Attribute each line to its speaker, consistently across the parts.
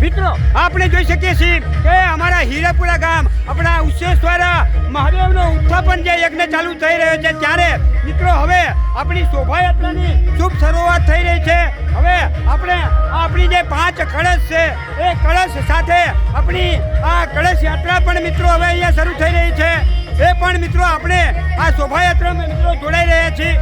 Speaker 1: મિત્રો આપણે જોઈ શકીએ છીએ કે અમારા હીરાપુરા ગામ આપણા ઉચ્ચેશ્વર મહાદેવનો ઉત્થાપન જે યજ્ઞ ચાલુ થઈ રહ્યો છે ત્યારે મિત્રો હવે આપણી શોભાયાત્રાની શુભ શરૂઆત થઈ રહી છે। હવે આપણે આપણી જે 5 કળશ છે એ કળશ સાથે આપણી આ કળશ યાત્રા પણ મિત્રો હવે અહીંયા શરૂ થઈ રહી છે। એ પણ મિત્રો આપણે આ શોભાયાત્રામાં મિત્રો જોડાઈ રહ્યા છીએ।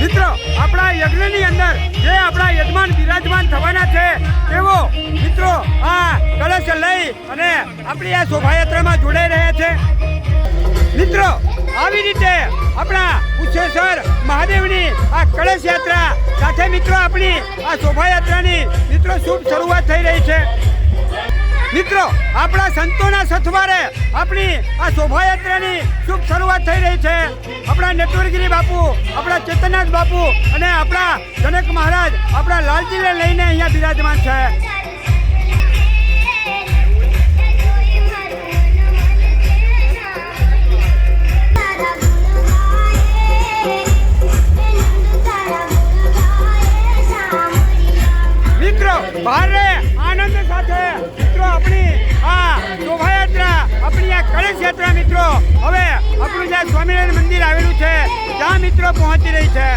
Speaker 1: મિત્રો આપણા યજ્ઞની અંદર જે આપણા યજમાન બિરાજમાન થવાના છે તેઓ મિત્રો આ કળશ લઈ અને આપણી આ શોભાયાત્રામાં જોડાઈ રહ્યા છે। મિત્રો આવી રીતે આપણા ઉચ્ચેશ્વર મહાદેવની આ કળશ યાત્રા સાથે મિત્રો આપણી આ શોભાયાત્રાની મિત્રો શુભ શરૂઆત થઈ રહી છે। મિત્રો આપણા સંતોના સથવારે આપણી આ શોભાયાત્રાની શુભ શરૂઆત થઈ રહી છે। આપણા નેત્વરગીરી બાપુ, આપણા ચેતનનાથ બાપુ અને આપણા જનક મહારાજ આપણા લાલજીને લઈને અહીંયા બિરાજમાન છે। મિત્રો ભારે આનંદ સાથે મિત્રો આપણી આ શોભાયાત્રા આપણી આ કળશ યાત્રા મિત્રો હવે આપણું જ્યાં સ્વામિનારાયણ મંદિર આવેલું છે ત્યાં મિત્રો પહોંચી રહી છે।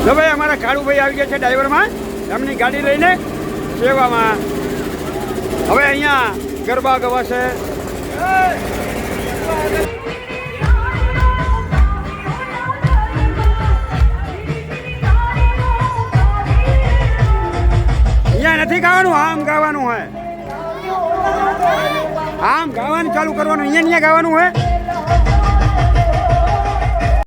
Speaker 1: તો ભાઈ અમારા કાળુભાઈ આવી ગયા છે ડ્રાઈવરમાં એમની ગાડી લઈને સેવામાં। હવે અહીંયા ગરબા ગવાશે। અહીંયા નથી ગાવાનું, આમ ગાવાનું હોય, આમ ગાવાનું ચાલુ કરવાનું, અહીંયા ગાવાનું હોય।